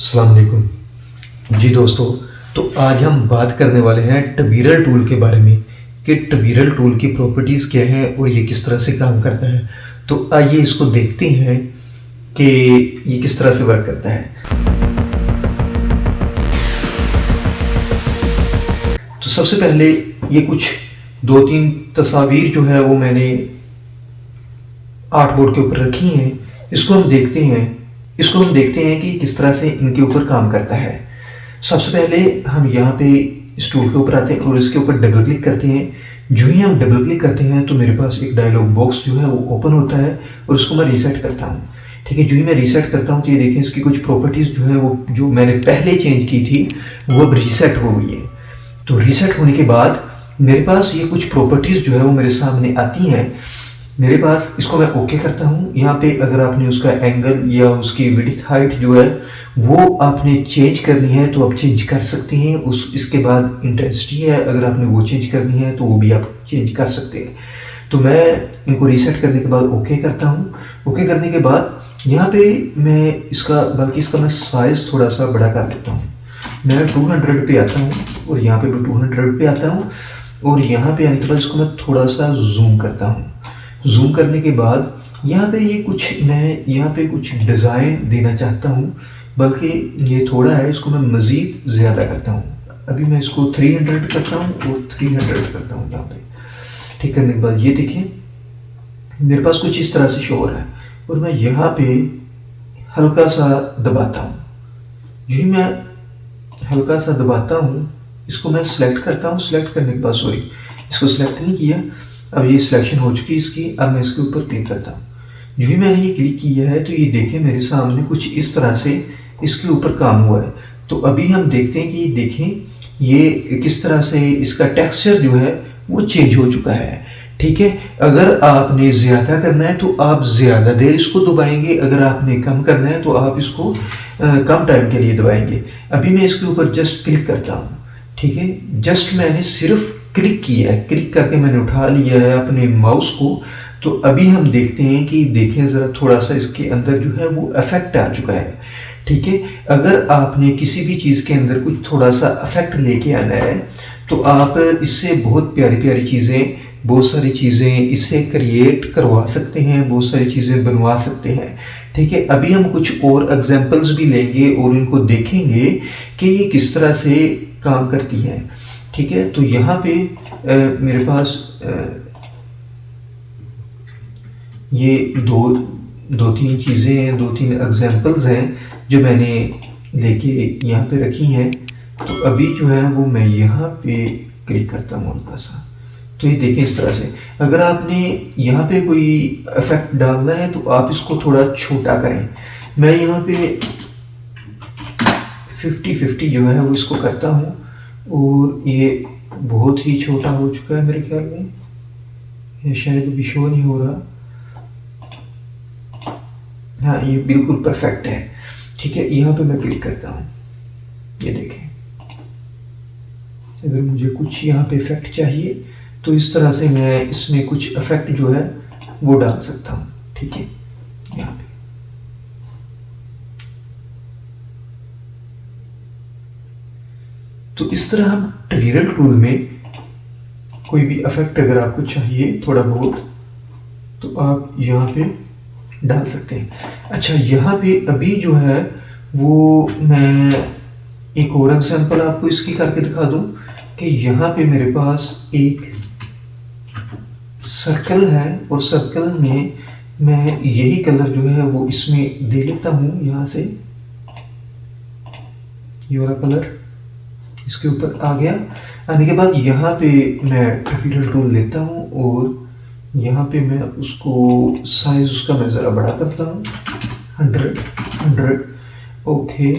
अस्सलाम वालेकुम जी दोस्तों। तो आज हम बात करने वाले हैं ट्वीरल टूल के बारे में कि ट्वीरल टूल की प्रॉपर्टीज़ क्या है और ये किस तरह से काम करता है। तो आइए इसको देखते हैं कि ये किस तरह से वर्क करता है। तो सबसे पहले ये कुछ दो तीन तस्वीर जो है वो मैंने आर्ट बोर्ड के ऊपर रखी हैं। इसको हम देखते हैं कि किस तरह से इनके ऊपर काम करता है। सबसे पहले हम यहाँ पे इस टूल के ऊपर आते हैं और इसके ऊपर डबल क्लिक करते हैं। जो ही हम डबल क्लिक करते हैं तो मेरे पास एक डायलॉग बॉक्स जो है वो ओपन होता है और उसको मैं रीसेट करता हूँ। ठीक है, जो ही मैं रीसेट करता हूँ तो ये देखें इसकी कुछ प्रॉपर्टीज़ जो है वो जो मैंने पहले चेंज की थी वो अब रीसेट हो गई है। तो रीसेट होने के बाद मेरे पास ये कुछ प्रॉपर्टीज़ जो है वो मेरे सामने आती हैं। मेरे पास इसको मैं ओके करता हूँ। यहाँ पे अगर आपने उसका एंगल या उसकी विड्थ हाइट जो है वो आपने चेंज करनी है तो आप चेंज कर सकते हैं। इसके बाद इंटेंसिटी है, अगर आपने वो चेंज करनी है तो वो भी आप चेंज कर सकते हैं। तो मैं इनको रीसेट करने के बाद ओके करता हूँ। ओके करने के बाद यहाँ पे मैं इसका साइज़ थोड़ा सा बड़ा कर लेता हूँ। मैं 200 पे आता हूँ और यहाँ पे भी 200 पे आता हूँ और यहाँ पे आने के बाद इसको मैं थोड़ा सा जूम करता हूँ। जूम करने के बाद यहाँ पे मैं यहाँ पे कुछ डिज़ाइन देना चाहता हूँ, बल्कि ये थोड़ा है, इसको मैं मज़ीद ज़्यादा करता हूँ। अभी मैं इसको 300 करता हूँ और 300 करता हूँ यहाँ पे। ठीक करने के बाद ये देखें मेरे पास कुछ इस तरह से शो हो रहा है और मैं यहाँ पे हल्का सा दबाता हूँ। जो ही मैं हल्का सा दबाता हूँ इसको मैं सिलेक्ट करता हूँ। सिलेक्ट करने के बाद इसको सिलेक्ट नहीं किया, अब ये सिलेक्शन हो चुकी है इसकी। अब मैं इसके ऊपर क्लिक करता हूँ। जो ही मैंने ये क्लिक किया है तो ये देखें मेरे सामने कुछ इस तरह से इसके ऊपर काम हुआ है। तो अभी हम देखते हैं कि देखें ये किस तरह से इसका टेक्सचर जो है वो चेंज हो चुका है। ठीक है, अगर आपने ज़्यादा करना है तो आप ज़्यादा देर इसको दबाएंगे, अगर आपने कम करना है तो आप इसको कम टाइम के लिए दबाएंगे। अभी मैं इसके ऊपर जस्ट क्लिक करता हूँ। ठीक है, जस्ट मैंने सिर्फ क्लिक किया है, क्लिक करके मैंने उठा लिया है अपने माउस को। तो अभी हम देखते हैं कि देखें ज़रा थोड़ा सा इसके अंदर जो है वो इफेक्ट आ चुका है। ठीक है, अगर आपने किसी भी चीज़ के अंदर कुछ थोड़ा सा इफेक्ट लेके आना है तो आप इससे बहुत प्यारी प्यारी चीज़ें, बहुत सारी चीज़ें इससे क्रिएट करवा सकते हैं, बहुत सारी चीज़ें बनवा सकते हैं। ठीक है, अभी हम कुछ और एग्जांपल्स भी लेंगे और इनको देखेंगे कि ये किस तरह से काम करती हैं। ठीक है, तो यहाँ पे मेरे पास ये दो तीन चीज़ें हैं, दो तीन एग्जांपल्स हैं जो मैंने लेके यहाँ पे रखी हैं। तो अभी जो है वो मैं यहाँ पे क्लिक करता हूँ हल्का सा। तो ये देखें इस तरह से अगर आपने यहाँ पे कोई इफेक्ट डालना है तो आप इसको थोड़ा छोटा करें। मैं यहाँ पे 50-50 जो है वो इसको करता हूँ और ये बहुत ही छोटा हो चुका है मेरे ख्याल में, ये शायद अभी शो नहीं हो रहा। हाँ, ये बिल्कुल परफेक्ट है। ठीक है, यहाँ पे मैं क्लिक करता हूँ। ये देखें, अगर मुझे कुछ यहाँ पे इफेक्ट चाहिए तो इस तरह से मैं इसमें कुछ इफेक्ट जो है वो डाल सकता हूँ। ठीक है, यहाँ पे तो इस तरह हम ट्वीरल टूल में कोई भी इफेक्ट अगर आपको चाहिए थोड़ा बहुत तो आप यहाँ पे डाल सकते हैं। अच्छा, यहाँ पे अभी जो है वो मैं एक और एग्जांपल आपको इसकी करके दिखा दूं कि यहाँ पे मेरे पास एक सर्कल है और सर्कल में मैं यही कलर जो है वो इसमें दे लेता हूँ। यहाँ से ये वाला कलर इसके ऊपर आ गया। आने के बाद यहाँ पे मैं ट्वीरल टूल लेता हूँ और यहाँ पे मैं उसको साइज उसका मैं ज़रा बड़ा करता हूँ, 100। ओके,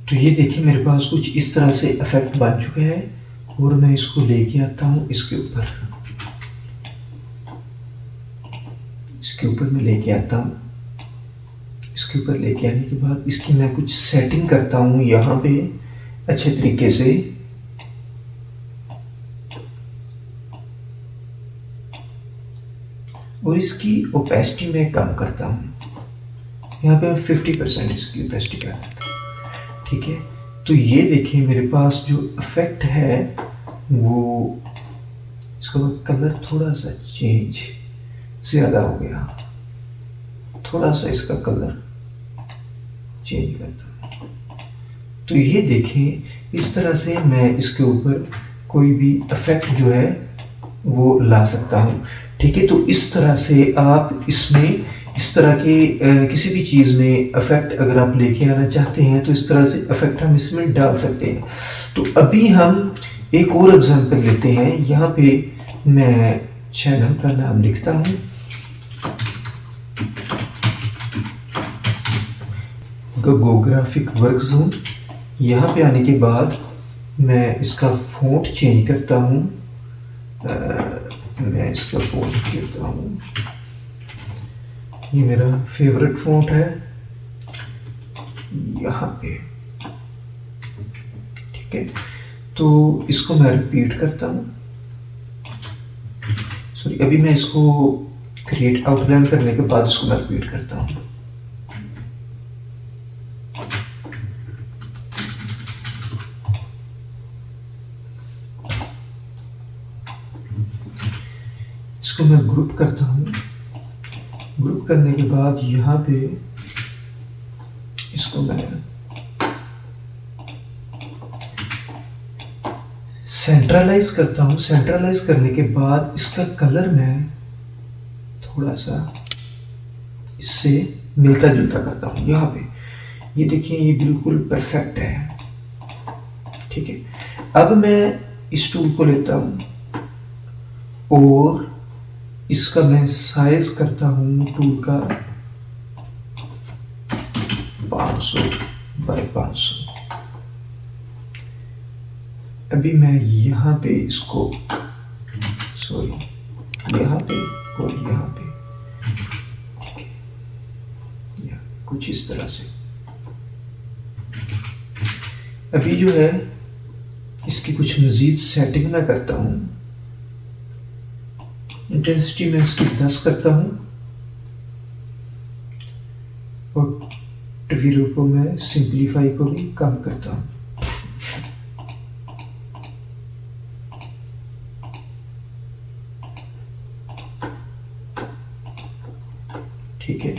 तो ये देखिए मेरे पास कुछ इस तरह से इफेक्ट बन चुका है और मैं इसको लेके आता हूँ इसके ऊपर मैं लेके आता हूँ। इसके ऊपर लेके आने के बाद इसकी मैं कुछ सेटिंग करता हूँ यहाँ पे अच्छे तरीके से और इसकी ओपेसिटी मैं कम करता हूँ। यहाँ पे 50% इसकी ओपेसिटी कर देता हूँ। ठीक है, तो ये देखिए मेरे पास जो इफेक्ट है वो, इसका कलर थोड़ा सा चेंज ज़्यादा हो गया, थोड़ा सा इसका कलर चेंज करता हूँ। तो ये देखें इस तरह से मैं इसके ऊपर कोई भी इफेक्ट जो है वो ला सकता हूँ। ठीक है, तो इस तरह से आप इसमें इस तरह के किसी भी चीज़ में इफेक्ट अगर आप लेके आना चाहते हैं तो इस तरह से इफेक्ट हम इसमें डाल सकते हैं। तो अभी हम एक और एग्जांपल लेते हैं। यहाँ पे मैं चैनल का नाम लिखता हूँ गोग्राफिक वर्क जोन। यहाँ पे आने के बाद मैं इसका फ़ॉन्ट चेंज करता हूँ। मैं इसका फ़ॉन्ट करता हूँ, ये मेरा फेवरेट फ़ॉन्ट है यहाँ पे। ठीक है, तो इसको मैं रिपीट करता हूँ। सॉरी, अभी मैं इसको क्रिएट आउटलाइन करने के बाद इसको मैं रिपीट करता हूँ। इसको मैं ग्रुप करता हूँ। ग्रुप करने के बाद यहाँ पे इसको मैं सेंट्रलाइज करता हूँ। सेंट्रलाइज करने के बाद इसका कलर मैं थोड़ा सा इससे मिलता जुलता करता हूँ। यहाँ पे ये देखिए, ये बिल्कुल परफेक्ट है। ठीक है, अब मैं इस टूल को लेता हूँ और इसका मैं साइज करता हूँ टूल का 500 बाय 500। अभी मैं यहाँ पे इसको, सॉरी, यहाँ पे और यहाँ पे, ठीक है, कुछ इस तरह से। अभी जो है इसकी कुछ मज़ीद सेटिंग मैं करता हूँ। इंटेंसिटी में इसकी 10 करता हूँ और ट्वीरो को मैं सिंप्लीफाई को भी कम करता हूँ। ठीक है,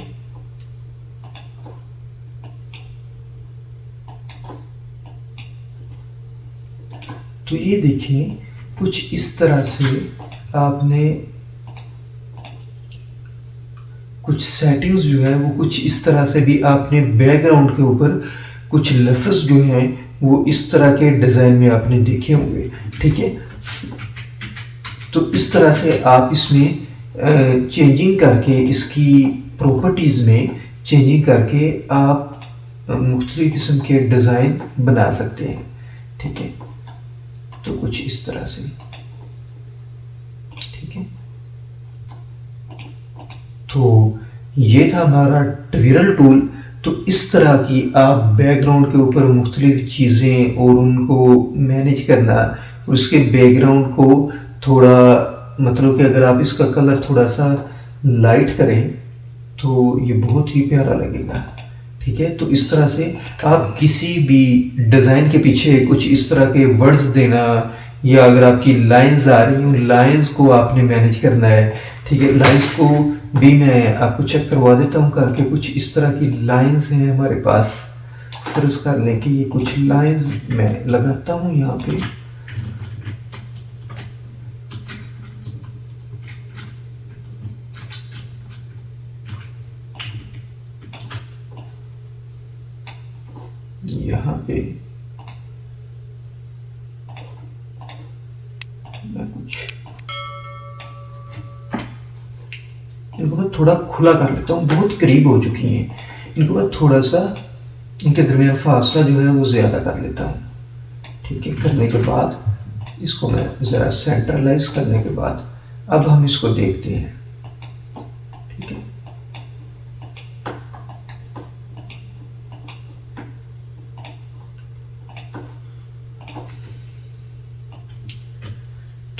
तो ये देखिए कुछ इस तरह से आपने कुछ सेटिंग्स जो है वो कुछ इस तरह से भी आपने बैकग्राउंड के ऊपर कुछ लफ्ज़ जो हैं वो इस तरह के डिज़ाइन में आपने देखे होंगे। ठीक है, तो इस तरह से आप इसमें चेंजिंग करके, इसकी प्रॉपर्टीज़ में चेंजिंग करके आप मुख्तलिफ किस्म के डिज़ाइन बना सकते हैं। ठीक है, तो कुछ इस तरह से। ठीक है, तो ये था हमारा ट्विरल टूल। तो इस तरह की आप बैकग्राउंड के ऊपर मुख्तलिफ चीज़ें और उनको मैनेज करना, उसके बैकग्राउंड को थोड़ा, मतलब कि अगर आप इसका कलर थोड़ा सा लाइट करें तो ये बहुत ही प्यारा लगेगा। ठीक है, तो इस तरह से आप किसी भी डिज़ाइन के पीछे कुछ इस तरह के वर्ड्स देना, या अगर आपकी लाइंस आ रही हैं, लाइंस को आपने मैनेज करना है। ठीक है, लाइंस को भी मैं आपको चेक करवा देता हूँ करके। कुछ इस तरह की लाइंस हैं हमारे पास। फर्ज कर लें कि ये कुछ लाइंस मैं लगाता हूँ यहाँ पे। यहाँ पे मैं कुछ इनको मैं थोड़ा खुला कर लेता हूँ, बहुत करीब हो चुकी हैं। इनको मैं थोड़ा सा, इनके दरमियान फासला जो है वो ज़्यादा कर लेता हूँ। ठीक है, करने के बाद इसको मैं ज़रा सेंट्रलाइज करने के बाद अब हम इसको देखते हैं। ठीक है,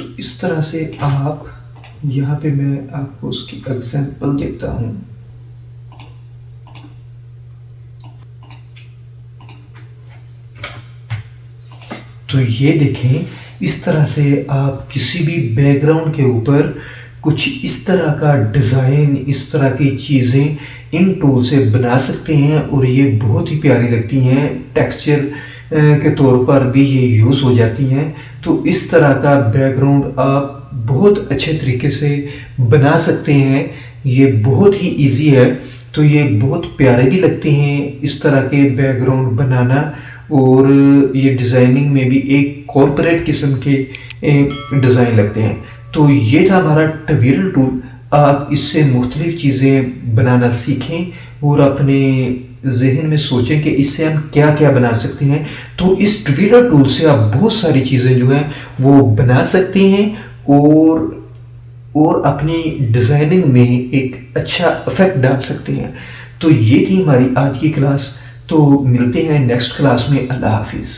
तो इस तरह से आप यहाँ पे मैं आपको उसकी एग्जांपल देता हूँ। तो ये देखें, इस तरह से आप किसी भी बैकग्राउंड के ऊपर कुछ इस तरह का डिज़ाइन, इस तरह की चीज़ें इन टूल से बना सकते हैं और ये बहुत ही प्यारी लगती हैं। टेक्सचर के तौर पर भी ये यूज़ हो जाती हैं। तो इस तरह का बैकग्राउंड आप बहुत अच्छे तरीके से बना सकते हैं। ये बहुत ही इजी है, तो ये बहुत प्यारे भी लगते हैं इस तरह के बैकग्राउंड बनाना, और ये डिज़ाइनिंग में भी एक कॉर्पोरेट किस्म के डिज़ाइन लगते हैं। तो ये था हमारा ट्विरल टूल। आप इससे मुख्तलिफ चीज़ें बनाना सीखें और अपने जहन में सोचें कि इससे हम क्या क्या बना सकते हैं। तो इस ट्विरल टूल से आप बहुत सारी चीज़ें जो हैं वो बना सकते हैं और अपनी डिज़ाइनिंग में एक अच्छा इफेक्ट डाल सकते हैं। तो ये थी हमारी आज की क्लास। तो मिलते हैं नेक्स्ट क्लास में। अल्लाह हाफिज़।